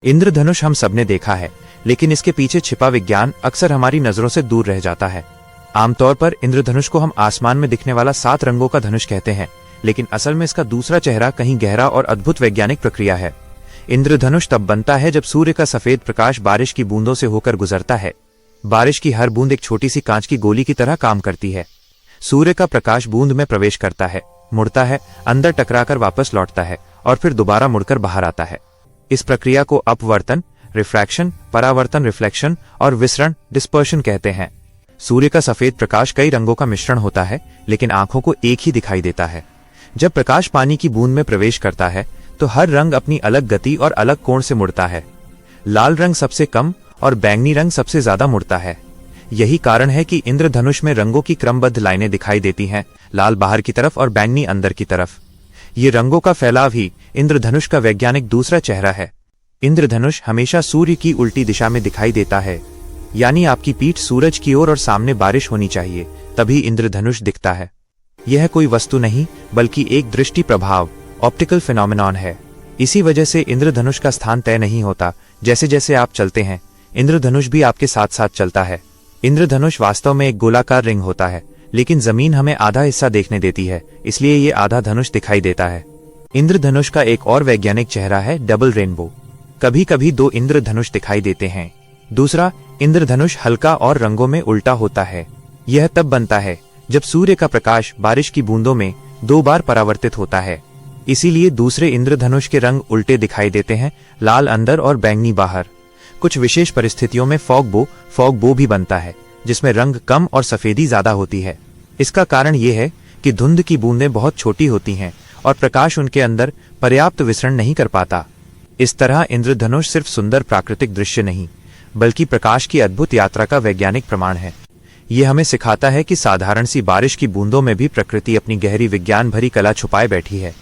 इंद्रधनुष हम सबने देखा है, लेकिन इसके पीछे छिपा विज्ञान अक्सर हमारी नजरों से दूर रह जाता है। आमतौर पर इंद्रधनुष को हम आसमान में दिखने वाला 7 रंगों का धनुष कहते हैं, लेकिन असल में इसका दूसरा चेहरा कहीं गहरा और अद्भुत वैज्ञानिक प्रक्रिया है। इंद्रधनुष तब बनता है जब सूर्य का सफेद प्रकाश बारिश की बूंदों से होकर गुजरता है। बारिश की हर बूंद एक छोटी सी कांच की गोली की तरह काम करती है। सूर्य का प्रकाश बूंद में प्रवेश करता है, मुड़ता है, अंदर टकराकर वापस लौटता है और फिर दोबारा मुड़कर बाहर आता है। इस प्रक्रिया को अपवर्तन, रिफ्रैक्शन, परावर्तन, रिफ्लेक्शन और विसरण, डिस्पर्शन कहते हैं। सूर्य का सफेद प्रकाश कई रंगों का मिश्रण होता है, लेकिन आंखों को एक ही दिखाई देता है। जब प्रकाश पानी की बूंद में प्रवेश करता है तो हर रंग अपनी अलग गति और अलग कोण से मुड़ता है। लाल रंग सबसे कम और बैंगनी रंग सबसे ज्यादा मुड़ता है। यही कारण है कि इंद्रधनुष में रंगों की क्रमबद्ध लाइनें दिखाई देती हैं, लाल बाहर की तरफ और बैंगनी अंदर की तरफ। ये रंगों का फैलाव ही इंद्रधनुष का वैज्ञानिक दूसरा चेहरा है। इंद्रधनुष हमेशा सूर्य की उल्टी दिशा में दिखाई देता है, यानी आपकी पीठ सूरज की ओर और सामने बारिश होनी चाहिए, तभी इंद्रधनुष दिखता है। यह कोई वस्तु नहीं बल्कि एक दृष्टि प्रभाव, ऑप्टिकल फिनोमेनॉन है। इसी वजह से इंद्रधनुष का स्थान तय नहीं होता। जैसे जैसे आप चलते हैं, इंद्रधनुष भी आपके साथ साथ चलता है। इंद्रधनुष वास्तव में एक गोलाकार रिंग होता है, लेकिन जमीन हमें आधा हिस्सा देखने देती है, इसलिए ये आधा धनुष दिखाई देता है। इंद्रधनुष का एक और वैज्ञानिक चेहरा है डबल रेनबो। कभी कभी 2 इंद्रधनुष दिखाई देते हैं। दूसरा इंद्रधनुष हल्का और रंगों में उल्टा होता है। यह तब बनता है जब सूर्य का प्रकाश बारिश की बूंदों में 2 बार परावर्तित होता है। इसीलिए दूसरे इंद्रधनुष के रंग उल्टे दिखाई देते हैं, लाल अंदर और बैंगनी बाहर। कुछ विशेष परिस्थितियों में फॉग बो भी बनता है, जिसमें रंग कम और सफेदी ज्यादा होती है। इसका कारण यह है कि धुंध की बूंदें बहुत छोटी होती हैं और प्रकाश उनके अंदर पर्याप्त विसरण नहीं कर पाता। इस तरह इंद्रधनुष सिर्फ सुंदर प्राकृतिक दृश्य नहीं, बल्कि प्रकाश की अद्भुत यात्रा का वैज्ञानिक प्रमाण है। ये हमें सिखाता है कि साधारण सी बारिश की बूंदों में भी प्रकृति अपनी गहरी विज्ञान भरी कला छुपाए बैठी है।